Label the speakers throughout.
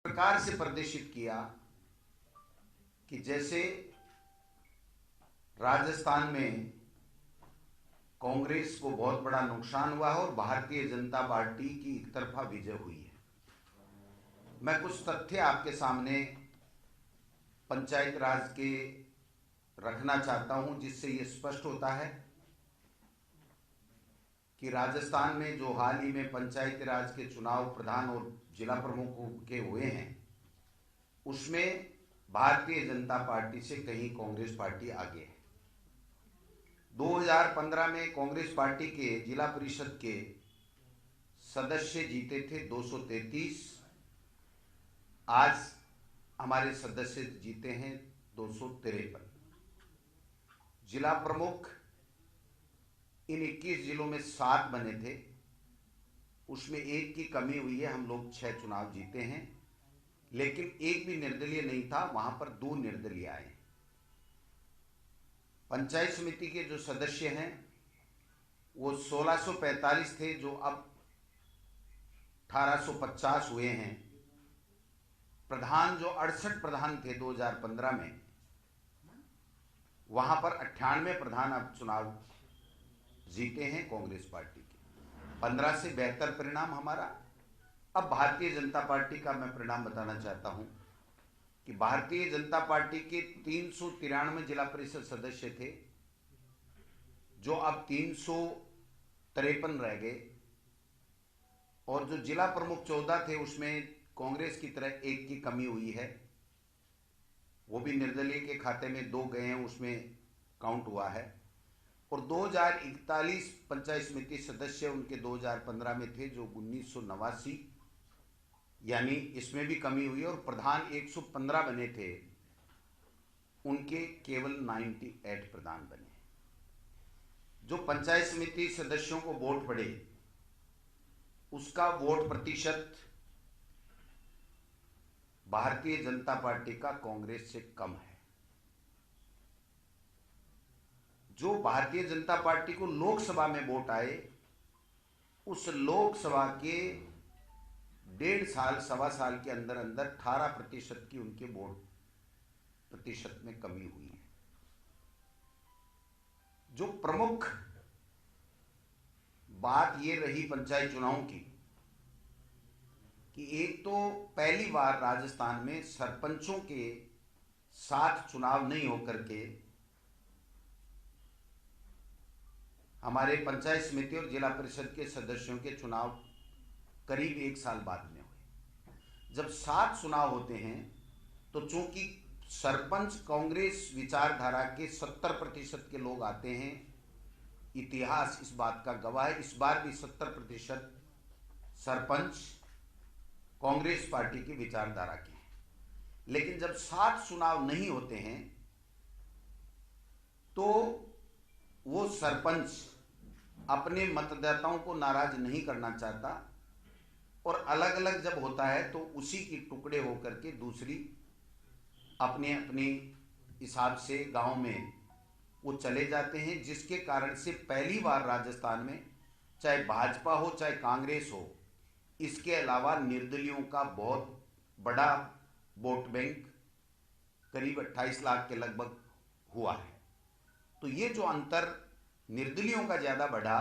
Speaker 1: प्रकार से प्रदर्शित किया कि जैसे राजस्थान में कांग्रेस को बहुत बड़ा नुकसान हुआ है और भारतीय जनता पार्टी की एक तरफा विजय हुई है। मैं कुछ तथ्य आपके सामने पंचायत राज के रखना चाहता हूं, जिससे ये स्पष्ट होता है कि राजस्थान में जो हाल ही में पंचायत राज के चुनाव प्रधान और जिला प्रमुखों के हुए हैं, उसमें भारतीय जनता पार्टी से कहीं कांग्रेस पार्टी आगे है। 2015 में कांग्रेस पार्टी के जिला परिषद के सदस्य जीते थे 233। आज हमारे सदस्य जीते हैं 253। जिला प्रमुख इन 21 जिलों में 7 बने थे, उसमें एक की कमी हुई है। हम लोग 6 चुनाव जीते हैं, लेकिन एक भी निर्दलीय नहीं था, वहां पर 2 निर्दलीय आए। पंचायत समिति के जो सदस्य हैं वो 1645 थे, जो अब 1850 हुए हैं। प्रधान जो 68 प्रधान थे 2015 में, वहां पर 98 प्रधान अब चुनाव जीते हैं कांग्रेस पार्टी के। 15 से बेहतर परिणाम हमारा। अब भारतीय जनता पार्टी का मैं परिणाम बताना चाहता हूं कि भारतीय जनता पार्टी के 393 जिला परिषद सदस्य थे, जो अब 353 रह गए, और जो जिला प्रमुख 14 थे उसमें कांग्रेस की तरह एक की कमी हुई है। वो भी निर्दलीय के खाते में 2 गए हैं, उसमें काउंट हुआ है। और 2041 पंचायत समिति सदस्य उनके 2015 में थे, जो 1989, यानी इसमें भी कमी हुई। और प्रधान 115 बने थे, उनके केवल 98 प्रधान बने। जो पंचायत समिति सदस्यों को वोट पड़े, उसका वोट प्रतिशत भारतीय जनता पार्टी का कांग्रेस से कम है। जो भारतीय जनता पार्टी को लोकसभा में वोट आए, उस लोकसभा के 1.5 साल, सवा साल के अंदर अंदर 18% की उनके वोट प्रतिशत में कमी हुई है। जो प्रमुख बात ये रही पंचायत चुनाव की कि एक तो पहली बार राजस्थान में सरपंचों के साथ चुनाव नहीं होकर के हमारे पंचायत समिति और जिला परिषद के सदस्यों के चुनाव करीब 1 साल बाद में हुए। जब 7 चुनाव होते हैं तो चूंकि सरपंच कांग्रेस विचारधारा के 70% के लोग आते हैं, इतिहास इस बात का गवाह है। इस बार भी 70% सरपंच कांग्रेस पार्टी की विचारधारा के हैं। लेकिन जब 7 चुनाव नहीं होते हैं तो वो सरपंच अपने मतदाताओं को नाराज नहीं करना चाहता, और अलग अलग जब होता है तो उसी की टुकड़े होकर के दूसरी अपने अपने हिसाब से गांव में वो चले जाते हैं, जिसके कारण से पहली बार राजस्थान में चाहे भाजपा हो चाहे कांग्रेस हो, इसके अलावा निर्दलियों का बहुत बड़ा वोट बैंक करीब 28 लाख के लगभग हुआ है। तो ये जो अंतर निर्दलियों का ज्यादा बढ़ा,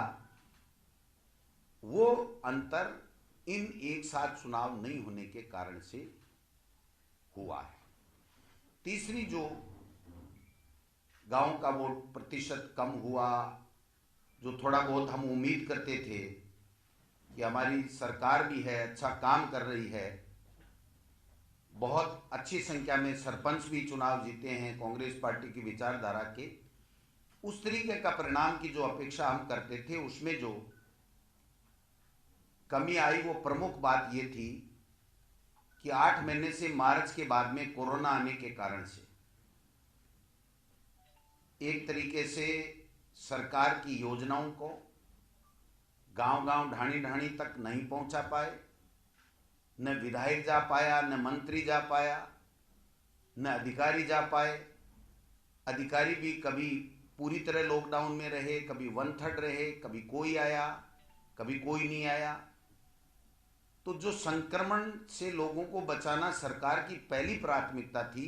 Speaker 1: वो अंतर इन एक साथ चुनाव नहीं होने के कारण से हुआ है। तीसरी जो गांव का वोट प्रतिशत कम हुआ, जो थोड़ा बहुत हम उम्मीद करते थे कि हमारी सरकार भी है, अच्छा काम कर रही है, बहुत अच्छी संख्या में सरपंच भी चुनाव जीते हैं कांग्रेस पार्टी की विचारधारा के, उस तरीके का परिणाम की जो अपेक्षा हम करते थे, उसमें जो कमी आई वो प्रमुख बात ये थी कि 8 महीने से मार्च के बाद में कोरोना आने के कारण से एक तरीके से सरकार की योजनाओं को गांव गांव ढाणी ढाणी तक नहीं पहुंचा पाए। न विधायक जा पाया, न मंत्री जा पाया, न अधिकारी जा पाए। अधिकारी भी कभी पूरी तरह लॉकडाउन में रहे, कभी 1/3 रहे, कभी कोई आया, कभी कोई नहीं आया। तो जो संक्रमण से लोगों को बचाना सरकार की पहली प्राथमिकता थी,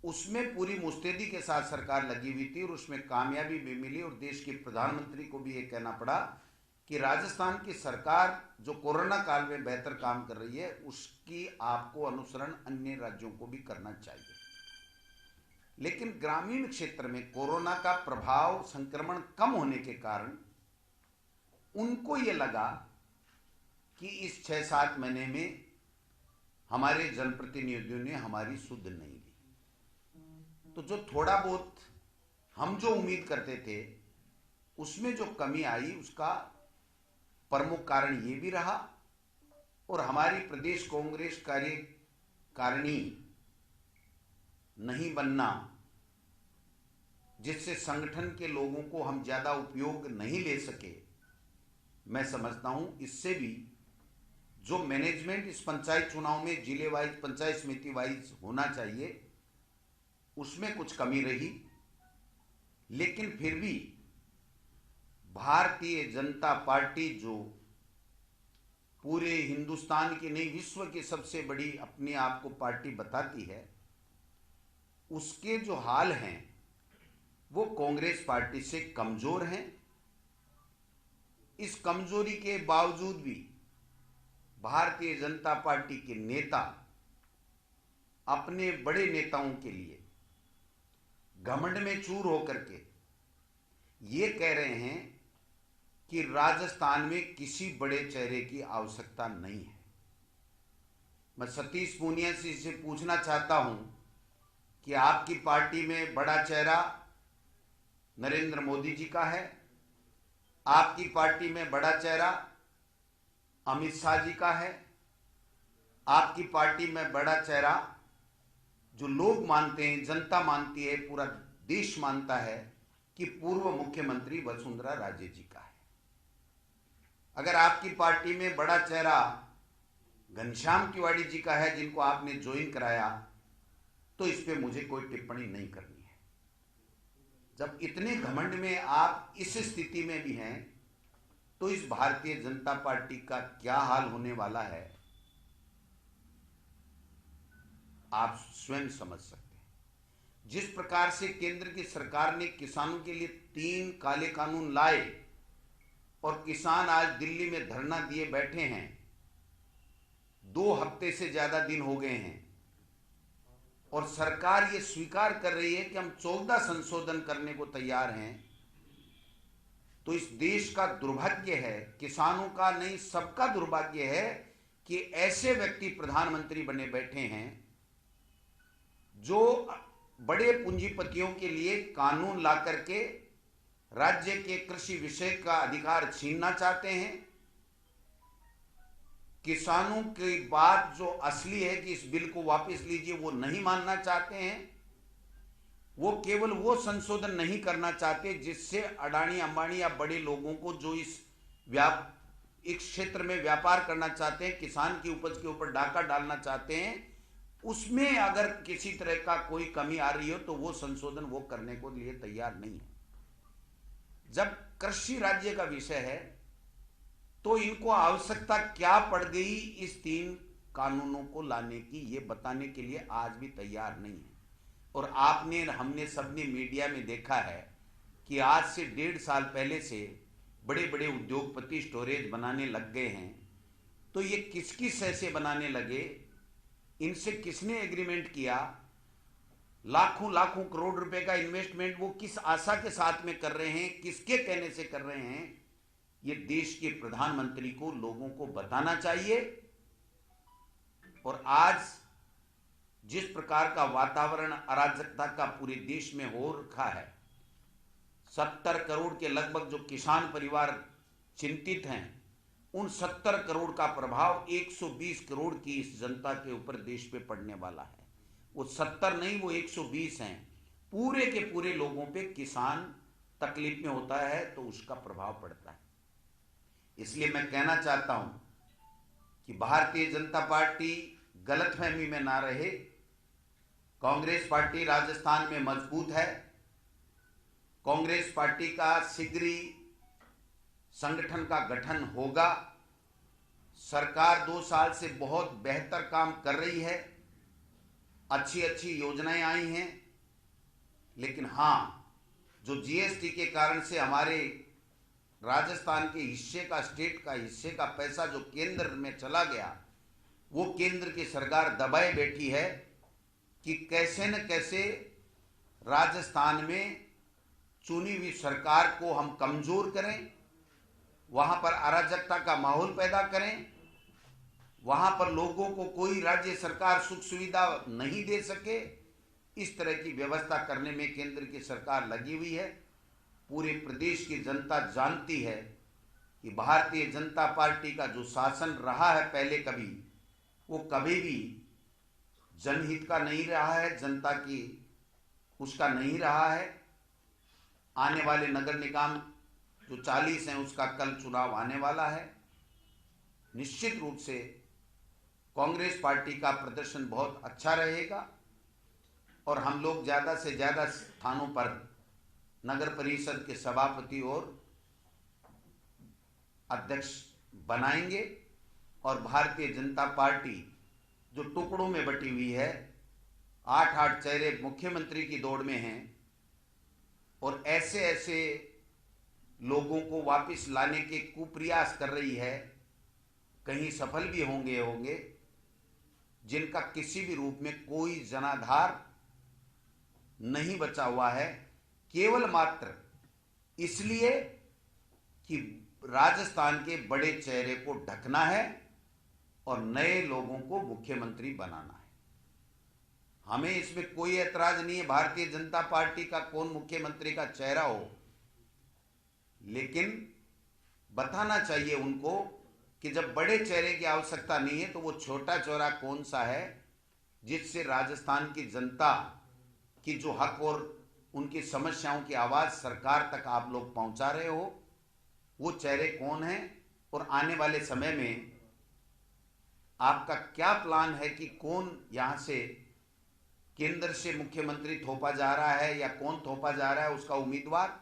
Speaker 1: उसमें पूरी मुस्तैदी के साथ सरकार लगी हुई थी और उसमें कामयाबी भी मिली। और देश के प्रधानमंत्री को भी ये कहना पड़ा कि राजस्थान की सरकार जो कोरोना काल में बेहतर काम कर रही है, उसकी आपको अनुसरण अन्य राज्यों को भी करना चाहिए। लेकिन ग्रामीण क्षेत्र में कोरोना का प्रभाव, संक्रमण कम होने के कारण उनको ये लगा कि इस 6-7 महीने में हमारे जनप्रतिनिधियों ने हमारी सुध नहीं ली। तो जो थोड़ा बहुत हम जो उम्मीद करते थे उसमें जो कमी आई, उसका प्रमुख कारण ये भी रहा। और हमारी प्रदेश कांग्रेस कार्यकारिणी नहीं बनना, जिससे संगठन के लोगों को हम ज्यादा उपयोग नहीं ले सके, मैं समझता हूं इससे भी जो मैनेजमेंट इस पंचायत चुनाव में जिले वाइज, पंचायत समिति वाइज होना चाहिए, उसमें कुछ कमी रही। लेकिन फिर भी भारतीय जनता पार्टी जो पूरे हिंदुस्तान की नहीं, विश्व की सबसे बड़ी अपने आप को पार्टी बताती है, उसके जो हाल हैं वो कांग्रेस पार्टी से कमजोर हैं। इस कमजोरी के बावजूद भी भारतीय जनता पार्टी के नेता अपने बड़े नेताओं के लिए घमंड में चूर होकर के ये कह रहे हैं कि राजस्थान में किसी बड़े चेहरे की आवश्यकता नहीं है। मैं सतीश पूनिया से पूछना चाहता हूं कि आपकी पार्टी में बड़ा चेहरा नरेंद्र मोदी जी का है, आपकी पार्टी में बड़ा चेहरा अमित शाह जी का है, आपकी पार्टी में बड़ा चेहरा जो लोग मानते हैं, जनता मानती है, पूरा देश मानता है कि पूर्व मुख्यमंत्री वसुंधरा राजे जी का है। अगर आपकी पार्टी में बड़ा चेहरा घनश्याम तिवारी जी का है, जिनको आपने ज्वाइन कराया, तो इस पे मुझे कोई टिप्पणी नहीं करनी है। जब इतने घमंड में आप इस स्थिति में भी हैं, तो इस भारतीय जनता पार्टी का क्या हाल होने वाला है, आप स्वयं समझ सकते हैं। जिस प्रकार से केंद्र की सरकार ने किसानों के लिए 3 काले कानून लाए और किसान आज दिल्ली में धरना दिए बैठे हैं, 2 हफ्ते से ज्यादा दिन हो गए हैं, और सरकार ये स्वीकार कर रही है कि हम 14 संशोधन करने को तैयार हैं, तो इस देश का दुर्भाग्य है, किसानों का नहीं सबका दुर्भाग्य है कि ऐसे व्यक्ति प्रधानमंत्री बने बैठे हैं जो बड़े पूंजीपतियों के लिए कानून ला करके राज्य के कृषि विषय का अधिकार छीनना चाहते हैं। किसानों की बात जो असली है कि इस बिल को वापस लीजिए, वो नहीं मानना चाहते हैं। वो केवल वो संशोधन नहीं करना चाहते जिससे अडानी अंबानी या बड़े लोगों को जो इस क्षेत्र में व्यापार करना चाहते हैं, किसान की उपज के ऊपर डाका डालना चाहते हैं, उसमें अगर किसी तरह का कोई कमी आ रही हो तो वो संशोधन वो करने को लिए तैयार नहीं है। जब कृषि राज्य का विषय है तो इनको आवश्यकता क्या पड़ गई इस 3 कानूनों को लाने की, ये बताने के लिए आज भी तैयार नहीं है। और हमने सबने मीडिया में देखा है कि आज से 1.5 साल पहले से बड़े बड़े उद्योगपति स्टोरेज बनाने लग गए हैं। तो ये किस ऐसे बनाने लगे, इनसे किसने एग्रीमेंट किया, लाखों लाखों करोड़ रुपए का इन्वेस्टमेंट वो किस आशा के साथ में कर रहे हैं, किसके कहने से कर रहे हैं, ये देश के प्रधानमंत्री को लोगों को बताना चाहिए। और आज जिस प्रकार का वातावरण अराजकता का पूरे देश में हो रखा है, 70 करोड़ के लगभग जो किसान परिवार चिंतित हैं, उन 70 करोड़ का प्रभाव 120 करोड़ की इस जनता के ऊपर देश पे पड़ने वाला है। वो 70 नहीं, वो 120 हैं। पूरे के पूरे लोगों पे किसान तकलीफ में होता है तो उसका प्रभाव पड़ता है। इसलिए मैं कहना चाहता हूं कि भारतीय जनता पार्टी गलतफहमी में ना रहे। कांग्रेस पार्टी राजस्थान में मजबूत है। कांग्रेस पार्टी का शीघ्र ही संगठन का गठन होगा। सरकार 2 साल से बहुत बेहतर काम कर रही है, अच्छी अच्छी योजनाएं आई हैं, लेकिन हाँ, जो जीएसटी के कारण से हमारे राजस्थान के हिस्से का, स्टेट का हिस्से का पैसा जो केंद्र में चला गया, वो केंद्र की सरकार दबाए बैठी है कि कैसे न कैसे राजस्थान में चुनी हुई सरकार को हम कमजोर करें, वहां पर अराजकता का माहौल पैदा करें, वहां पर लोगों को कोई राज्य सरकार सुख सुविधा नहीं दे सके, इस तरह की व्यवस्था करने में केंद्र की सरकार लगी हुई है। पूरे प्रदेश की जनता जानती है कि भारतीय जनता पार्टी का जो शासन रहा है पहले, कभी वो कभी भी जनहित का नहीं रहा है, जनता की उसका नहीं रहा है। आने वाले नगर निगम जो 40 हैं उसका कल चुनाव आने वाला है। निश्चित रूप से कांग्रेस पार्टी का प्रदर्शन बहुत अच्छा रहेगा और हम लोग ज़्यादा से ज़्यादा स्थानों पर नगर परिषद के सभापति और अध्यक्ष बनाएंगे और भारतीय जनता पार्टी जो टुकड़ों में बटी हुई है, 8-8 चेहरे मुख्यमंत्री की दौड़ में हैं और ऐसे ऐसे लोगों को वापस लाने के कुप्रयास कर रही है, कहीं सफल भी होंगे जिनका किसी भी रूप में कोई जनाधार नहीं बचा हुआ है, केवल मात्र इसलिए कि राजस्थान के बड़े चेहरे को ढकना है और नए लोगों को मुख्यमंत्री बनाना है। हमें इसमें कोई ऐतराज नहीं है भारतीय जनता पार्टी का कौन मुख्यमंत्री का चेहरा हो, लेकिन बताना चाहिए उनको कि जब बड़े चेहरे की आवश्यकता नहीं है तो वो छोटा चेहरा कौन सा है जिससे राजस्थान की जनता की जो हक और उनकी समस्याओं की आवाज सरकार तक आप लोग पहुंचा रहे हो, वो चेहरे कौन हैं और आने वाले समय में आपका क्या प्लान है कि कौन यहां से केंद्र से मुख्यमंत्री थोपा जा रहा है या कौन थोपा जा रहा है उसका उम्मीदवार।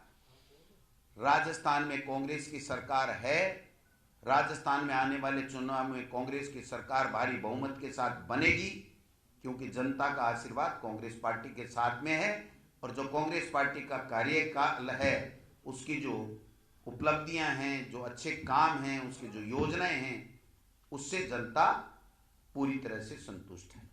Speaker 1: राजस्थान में कांग्रेस की सरकार है, राजस्थान में आने वाले चुनाव में कांग्रेस की सरकार भारी बहुमत के साथ बनेगी क्योंकि जनता का आशीर्वाद कांग्रेस पार्टी के साथ में है और जो कांग्रेस पार्टी का कार्यकाल है, उसकी जो उपलब्धियां हैं, जो अच्छे काम हैं, उसकी जो योजनाएं हैं, उससे जनता पूरी तरह से संतुष्ट है।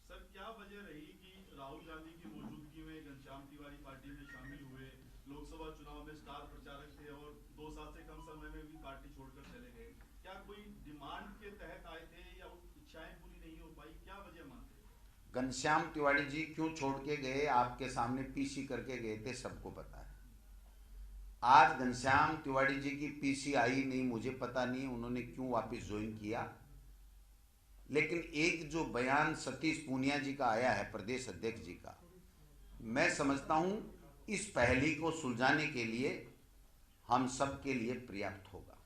Speaker 2: सर, क्या वजह रही कि राहुल गांधी की मौजूदगी में घनश्याम तिवारी पार्टी में शामिल हुए, लोकसभा चुनाव में स्टार प्रचारक थे और 2 साल से कम समय में भी पार्टी छोड़कर चले गए? क्या कोई डिमांड के तहत आए थे या इच्छाएं पूरी नहीं हो पाई? क्या वजह मानते हैं?
Speaker 1: घनश्याम तिवारी जी क्यों छोड़ के गए, आपके सामने पीसी करके गए थे, सबको पता है। आज घनश्याम तिवारी जी की पीसी आई नहीं, मुझे पता नहीं उन्होंने क्यों वापस ज्वाइन किया, लेकिन एक जो बयान सतीश पूनिया जी का आया है, प्रदेश अध्यक्ष जी का, मैं समझता हूं इस पहेली को सुलझाने के लिए हम सब के लिए पर्याप्त होगा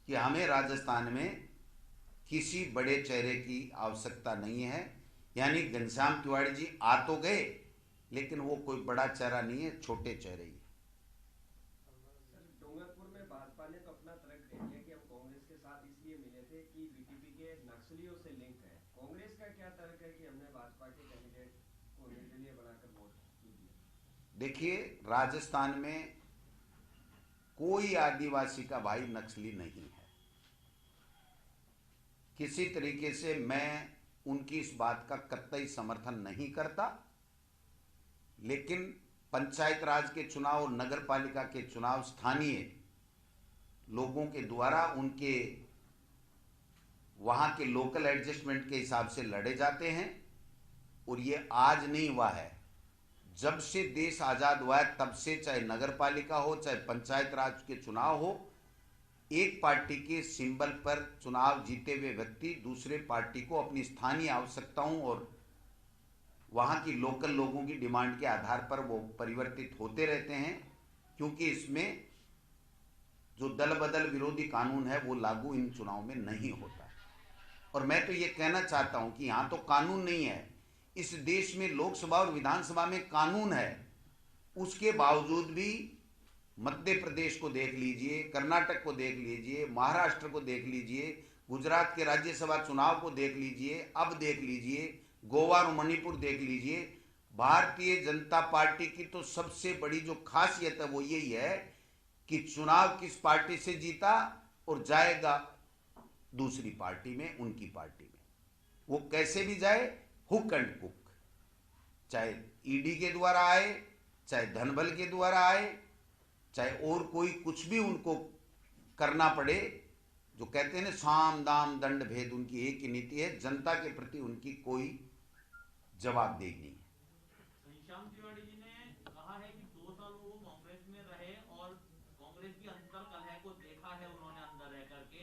Speaker 1: कि हमें राजस्थान में किसी बड़े चेहरे की आवश्यकता नहीं है। यानी घनश्याम तिवारी जी आ तो गए लेकिन वो कोई बड़ा चेहरा नहीं है, छोटे चेहरे ही।
Speaker 3: डूंगरपुर में भाजपा ने तो अपना तर्क दे दिया कि हम कांग्रेस के साथ इसलिए मिले थे कि बीटीपी के नक्सलियों से लिंक है। कांग्रेस का क्या तर्क है कि हमने भाजपा के कैंडिडेट को निर्दलीय बनाकर वोट दिया?
Speaker 1: देखिए, राजस्थान में कोई आदिवासी का भाई नक्सली नहीं है। किसी तरीके से मैं उनकी इस बात का कतई समर्थन नहीं करता, लेकिन पंचायत राज के चुनाव और नगर पालिका के चुनाव स्थानीय लोगों के द्वारा उनके वहां के लोकल एडजस्टमेंट के हिसाब से लड़े जाते हैं और ये आज नहीं हुआ है। जब से देश आजाद हुआ है तब से, चाहे नगर पालिका हो चाहे पंचायत राज के चुनाव हो, एक पार्टी के सिंबल पर चुनाव जीते हुए व्यक्ति दूसरे पार्टी को अपनी स्थानीय आवश्यकताओं और वहां की लोकल लोगों की डिमांड के आधार पर वो परिवर्तित होते रहते हैं, क्योंकि इसमें जो दल बदल विरोधी कानून है वो लागू इन चुनाव में नहीं होता। और मैं तो ये कहना चाहता हूं कि यहां तो कानून नहीं है, इस देश में लोकसभा और विधानसभा में कानून है, उसके बावजूद भी मध्य प्रदेश को देख लीजिए, कर्नाटक को देख लीजिए, महाराष्ट्र को देख लीजिए, गुजरात के राज्यसभा चुनाव को देख लीजिए, अब देख लीजिए, गोवा और मणिपुर देख लीजिए। भारतीय जनता पार्टी की तो सबसे बड़ी जो खासियत है वो यही है कि चुनाव किस पार्टी से जीता और जाएगा दूसरी पार्टी में, उनकी पार्टी में। वो कैसे भी जाए, हुक एंड कुक, चाहे ईडी के द्वारा आए, चाहे धनबल के द्वारा आए, चाहे और कोई कुछ भी उनको करना पड़े। जो कहते हैं ना, साम दाम दंड भेद, उनकी एक ही नीति है, जनता के प्रति उनकी कोई जवाबदेही नहीं है।
Speaker 4: घनश्याम तिवारी जी ने कहा है कि 2 साल वो कांग्रेस में रहे और कांग्रेस की अंतर कलह को देखा है उन्होंने अंदर रह करके,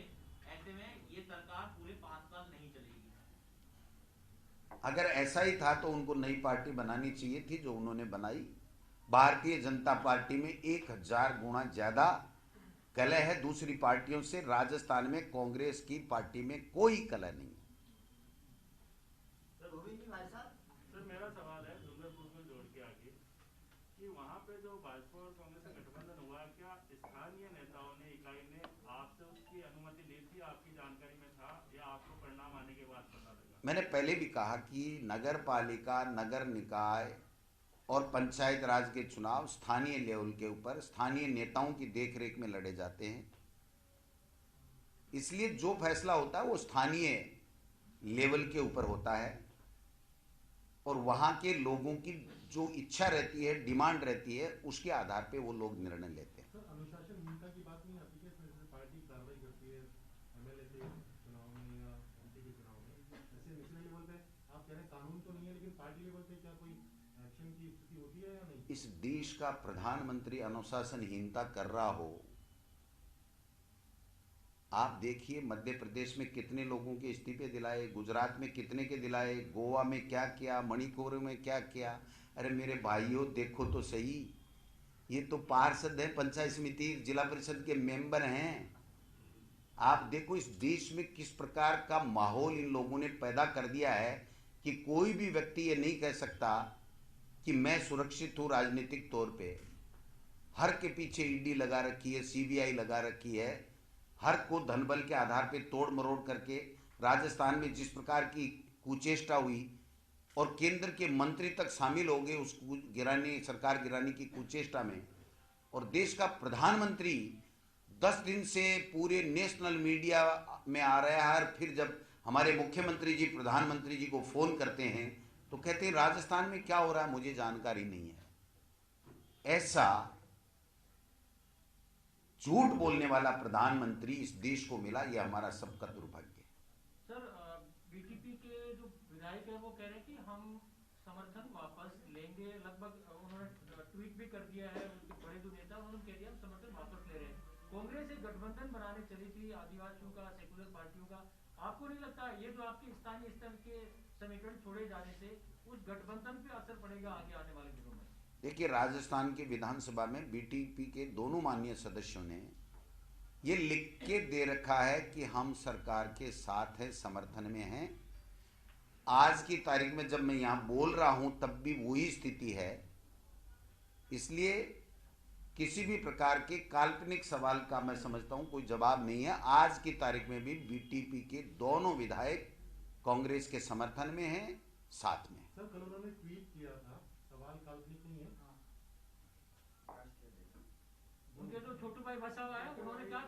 Speaker 4: ऐसे में ये सरकार पूरे 5 साल नहीं चलेगी।
Speaker 1: अगर ऐसा ही था तो उनको नई पार्टी बनानी चाहिए थी, जो उन्होंने बनाई। भारतीय जनता पार्टी में 1000 गुना ज्यादा कलह है दूसरी पार्टियों से। राजस्थान में कांग्रेस की पार्टी में कोई कलह नहीं है।
Speaker 5: सर मेरा सवाल है डूंगरपुर को जोड़ के आगे कि वहाँ पे जो भाजपा और कांग्रेस का गठबंधन हुआ, क्या स्थानीय नेताओं ने, इकाई ने आपसे उसकी अनुमति ली थी, आपकी जानकारी में था, या आपको परिणाम आने के बाद पता लगा?
Speaker 1: मैंने पहले भी कहा कि नगर पालिका, नगर निकाय और पंचायत राज के चुनाव स्थानीय लेवल के ऊपर स्थानीय नेताओं की देखरेख में लड़े जाते हैं। इसलिए जो फैसला होता है वो स्थानीय लेवल के ऊपर होता है और वहां के लोगों की जो इच्छा रहती है, डिमांड रहती है, उसके आधार पे वो लोग निर्णय लेते हैं।
Speaker 6: सर, अनुशासनहीनता की बात नहीं आती है इसमें? पार्टी कार्रवाई करती है एमएलए से चुनाव में या एमपी के चुनाव में, ऐसे नेशनल लेवल पे आप कह रहे हैं कानून तो नहीं है, लेकिन पार्टी लेवल पे क्या कोई एक्शन की स्थिति होती है या नहीं?
Speaker 1: इस देश का प्रधानमंत्री अनुशासनहीनता कर रहा हो, आप देखिए मध्य प्रदेश में कितने लोगों के इस्तीफे दिलाए, गुजरात में कितने के दिलाए, गोवा में क्या किया, मणिपुर में क्या किया। अरे मेरे भाइयों, देखो तो सही, ये तो पार्षद है, पंचायत समिति, जिला परिषद के मेंबर हैं। आप देखो इस देश में किस प्रकार का माहौल इन लोगों ने पैदा कर दिया है कि कोई भी व्यक्ति ये नहीं कह सकता कि मैं सुरक्षित हूँ राजनीतिक तौर पे। हर के पीछे ईडी लगा रखी है, सीबीआई लगा रखी है, हर को धनबल के आधार पे तोड़ मरोड़ करके राजस्थान में जिस प्रकार की कुचेष्टा हुई और केंद्र के मंत्री तक शामिल हो गए उस गिराने, सरकार गिराने की कुचेष्टा में, और देश का प्रधानमंत्री 10 दिन से पूरे नेशनल मीडिया में आ रहा है। फिर जब हमारे मुख्यमंत्री जी प्रधानमंत्री जी को फोन करते हैं तो कहते हैं राजस्थान में क्या हो रहा है मुझे जानकारी नहीं है। ऐसा झूठ बोलने वाला प्रधानमंत्री इस देश को मिला, यह हमारा सबका दुर्भाग्य है।
Speaker 4: सर, बीटीपी के जो विधायक है वो कह रहे हैं कि हम समर्थन वापस लेंगे, लगभग उन्होंने ट्वीट भी कर दिया है। उनके बड़े जो नेता उन्होंने कह दिया हम समर्थन वापस ले रहे हैं। कांग्रेस एक गठबंधन बनाने चली थी आदिवासियों का, सेकुलर पार्टियों का, आपको नहीं लगता ये जो आपके स्थानीय स्तर के समीकरण छोड़े जाने से उस गठबंधन पे असर पड़ेगा आगे आने वाले दिनों में?
Speaker 1: देखिए, राजस्थान की विधानसभा में बीटीपी के दोनों माननीय सदस्यों ने ये लिख के दे रखा है कि हम सरकार के साथ हैं, समर्थन में हैं। आज की तारीख में जब मैं यहाँ बोल रहा हूं तब भी वही स्थिति है। इसलिए किसी भी प्रकार के काल्पनिक सवाल का मैं समझता हूं कोई जवाब नहीं है। आज की तारीख में भी बीटीपी के दोनों विधायक कांग्रेस के समर्थन में हैं, साथ में।
Speaker 6: सर, कल उन्होंने ट्वीट किया था, सवाल काल्पनिक नहीं है।
Speaker 4: उनके जो छोटू भाई वसावा है उन्होंने कहा,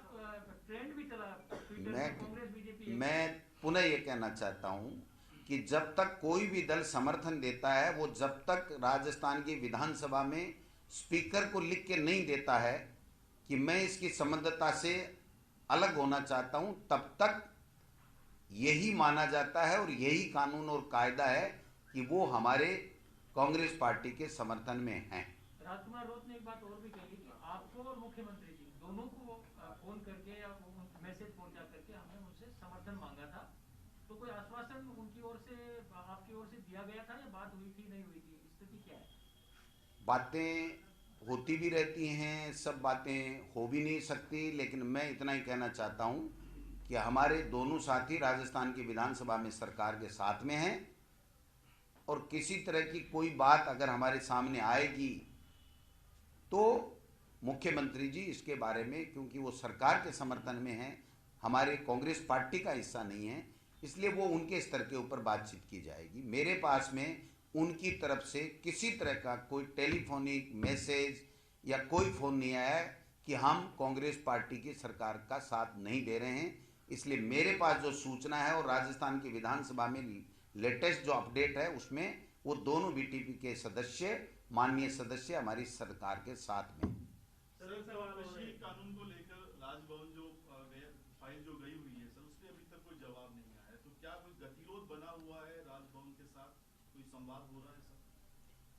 Speaker 4: ट्रेंड भी चला ट्विटर पे, कांग्रेस बीजेपी।
Speaker 1: मैं पुनः ये कहना चाहता हूं कि जब तक कोई भी दल समर्थन देता है, वो जब तक राजस्थान की विधानसभा में स्पीकर को लिख के नहीं देता है कि मैं इसकी संबद्धता से अलग होना चाहता हूं, तब तक यही माना जाता है और यही कानून और कायदा है कि वो हमारे कांग्रेस पार्टी के समर्थन में हैं।
Speaker 4: राजकुमार रोत ने एक बात और भी कही कि आपको और मुख्यमंत्री जी दोनों को फोन करके या मैसेज पहुंचा करके हमने उनसे समर्थन मांगा था, तो कोई आश्वासन उनकी ओर से, आपकी ओर से दिया गया था या बात हुई थी, नहीं हुई थी, स्थिति क्या है?
Speaker 1: बातें होती भी रहती हैं, सब बातें हो भी नहीं सकती, लेकिन मैं इतना ही कहना चाहता हूं कि हमारे दोनों साथी राजस्थान की विधानसभा में सरकार के साथ में हैं और किसी तरह की कोई बात अगर हमारे सामने आएगी तो मुख्यमंत्री जी इसके बारे में, क्योंकि वो सरकार के समर्थन में हैं, हमारे कांग्रेस पार्टी का हिस्सा नहीं है, इसलिए वो उनके स्तर के ऊपर बातचीत की जाएगी। मेरे पास में उनकी तरफ से किसी तरह का कोई टेलीफोनिक मैसेज या कोई फ़ोन नहीं आया है कि हम कांग्रेस पार्टी की सरकार का साथ नहीं दे रहे हैं। इसलिए मेरे पास जो सूचना है और राजस्थान की विधानसभा में लेटेस्ट जो अपडेट है उसमें वो दोनों बीटीपी के सदस्य, माननीय सदस्य हमारी सरकार के साथ में।
Speaker 2: सर, कृषि कानून को लेकर राजभवन जो फाइल जो गई हुई है सर, उसमें अभी तक कोई जवाब नहीं आया है, तो क्या कोई गतिरोध बना हुआ है राजभवन के साथ, कोई संवाद हो रहा है सर?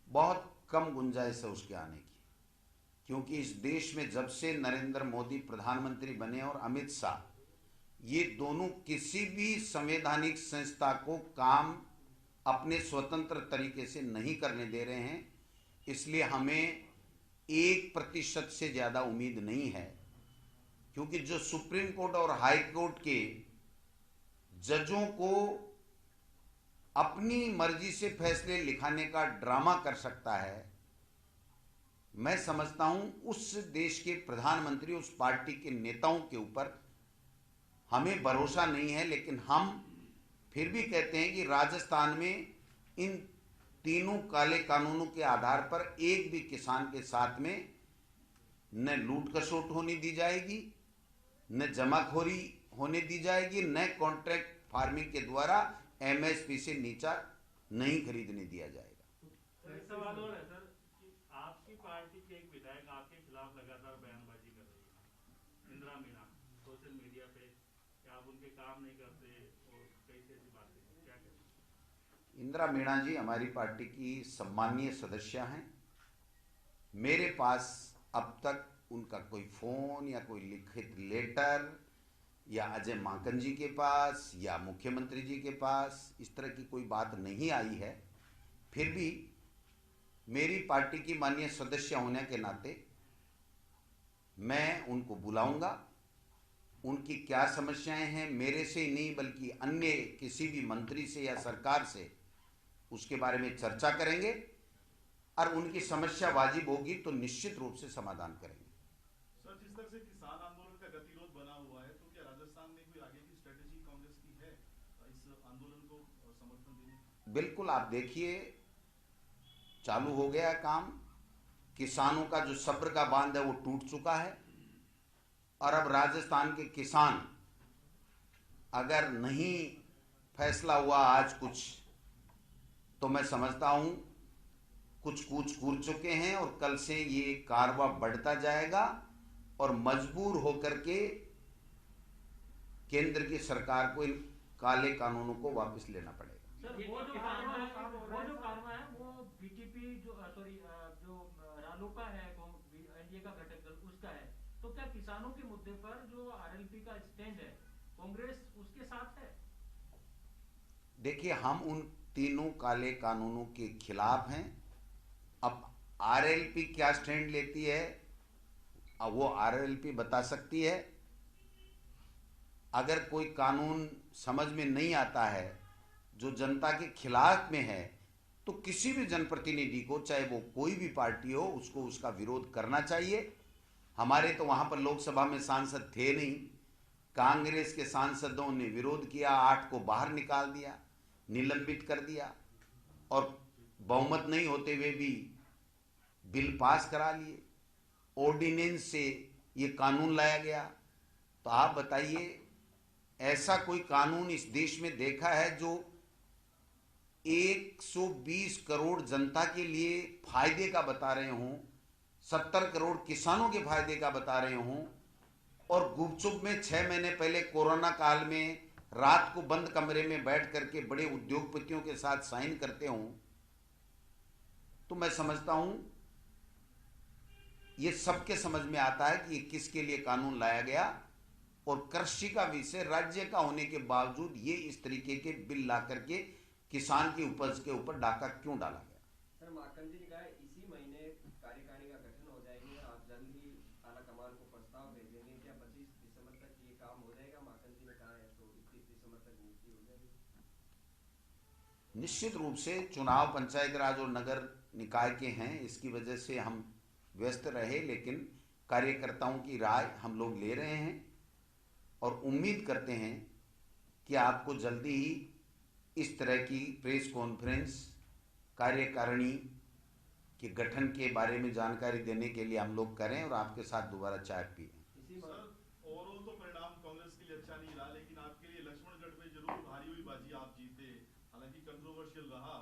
Speaker 1: बहुत कम गुंजाइश है उसके आने की, क्योंकि इस देश में जब से नरेंद्र मोदी प्रधानमंत्री बने और अमित शाह, ये दोनों किसी भी संवैधानिक संस्था को काम अपने स्वतंत्र तरीके से नहीं करने दे रहे हैं। इसलिए हमें 1% से ज़्यादा उम्मीद नहीं है, क्योंकि जो सुप्रीम कोर्ट और हाई कोर्ट के जजों को अपनी मर्जी से फैसले लिखाने का ड्रामा कर सकता है, मैं समझता हूं उस देश के प्रधानमंत्री, उस पार्टी के नेताओं के ऊपर हमें भरोसा नहीं है। लेकिन हम फिर भी कहते हैं कि राजस्थान में इन तीनों काले कानूनों के आधार पर एक भी किसान के साथ में न लूट खसोट होने दी जाएगी, न जमाखोरी होने दी जाएगी, न कॉन्ट्रैक्ट फार्मिंग के द्वारा एमएसपी से नीचा नहीं खरीदने दिया जाएगा।
Speaker 5: एक सवाल और है सर कि आपकी पार्टी के एक विधायक आपके खिलाफ लगातार बयानबाजी कर रही है, इंदिरा मीणा, सोशल मीडिया पे कि आप उनके काम नहीं करते और कई ऐसी बातें, क्या करें?
Speaker 1: इंदिरा मीणा जी हमारी पार्टी की सम्मानीय सदस्य हैं। मेरे पास अब तक उनका कोई फ़ोन या कोई लिखित लेटर या अजय माकन जी के पास या मुख्यमंत्री जी के पास इस तरह की कोई बात नहीं आई है। फिर भी मेरी पार्टी की माननीय सदस्य होने के नाते मैं उनको बुलाऊंगा, उनकी क्या समस्याएं हैं, मेरे से ही नहीं बल्कि अन्य किसी भी मंत्री से या सरकार से उसके बारे में चर्चा करेंगे और उनकी समस्या वाजिब होगी तो निश्चित रूप से समाधान करेंगे।
Speaker 2: सर, जिस तरह से किसान आंदोलन का गतिरोध बना हुआ है, तो क्या राजस्थान में कोई आगे की स्ट्रेटेजी कांग्रेस की है इस आंदोलन को समर्थन देने की?
Speaker 1: बिल्कुल, आप देखिए चालू हो गया काम। किसानों का जो सब्र का बांध है वो टूट चुका है और अब राजस्थान के किसान अगर नहीं फैसला हुआ आज कुछ, तो मैं समझता हूं कुछ कूच कूर चुके हैं और कल से ये कारवा बढ़ता जाएगा और मजबूर होकर के केंद्र की सरकार को इन काले कानूनों को वापस लेना पड़ेगा।
Speaker 4: सर, वो जो कारवा है वो बीटीपी जो रालोपा है, एनडीए का घटक दल, उसका है। तो क्या किसानों के मुद्दे पर जो आरएलपी का स्टैंड है, कांग्रेस उसके साथ है?
Speaker 1: देखिए, हम उन तीनों काले कानूनों के खिलाफ हैं। अब आरएलपी क्या स्टैंड लेती है अब वो आरएलपी बता सकती है। अगर कोई कानून समझ में नहीं आता है जो जनता के खिलाफ में है, तो किसी भी जनप्रतिनिधि को, चाहे वो कोई भी पार्टी हो, उसको उसका विरोध करना चाहिए। हमारे तो वहां पर लोकसभा में सांसद थे नहीं, कांग्रेस के सांसदों ने विरोध किया, 8 को बाहर निकाल दिया, निलंबित कर दिया और बहुमत नहीं होते हुए भी बिल पास करा लिए, ऑर्डिनेंस से ये कानून लाया गया। तो आप बताइए, ऐसा कोई कानून इस देश में देखा है जो 120 करोड़ जनता के लिए फायदे का बता रहे हों, 70 करोड़ किसानों के फायदे का बता रहे हों और गुपचुप में 6 महीने पहले कोरोना काल में रात को बंद कमरे में बैठ करके बड़े उद्योगपतियों के साथ साइन करते हों? तो मैं समझता हूं ये सबके समझ में आता है कि ये किसके लिए कानून लाया गया और कृषि का विषय राज्य का होने के बावजूद ये इस तरीके के बिल ला करके किसान की उपज के ऊपर डाका क्यों डाला गया।
Speaker 3: सर, माकन जी ने कहा इसी महीने कार्यकारिणी का गठन हो जाएगी और आप जल्द ही आला कमान को प्रस्ताव भेजेंगे। क्या 25 दिसंबर तक ये काम हो जाएगा? माकन जी ने कहा है तो 21 दिसंबर तक नियुक्ति हो जाएगी।
Speaker 1: निश्चित रूप से चुनाव पंचायत राज और नगर निकाय के हैं, इसकी वजह से हम व्यस्त रहे, लेकिन कार्यकर्ताओं की राय हम लोग ले रहे हैं और उम्मीद करते हैं कि आपको जल्दी ही इस तरह की प्रेस कॉन्फ्रेंस कार्यकारिणी के गठन के बारे में जानकारी देने के लिए हम लोग करें और आपके साथ दोबारा चाय पिए।
Speaker 3: इसी
Speaker 2: सर ओवरऑल तो परिणाम कांग्रेस के लिए अच्छा नहीं रहा, लेकिन आपके लिए लक्ष्मणगढ़ में जरूर भारी हुई बाजी, आप जीते, हालांकि कंट्रोवर्शियल रहा।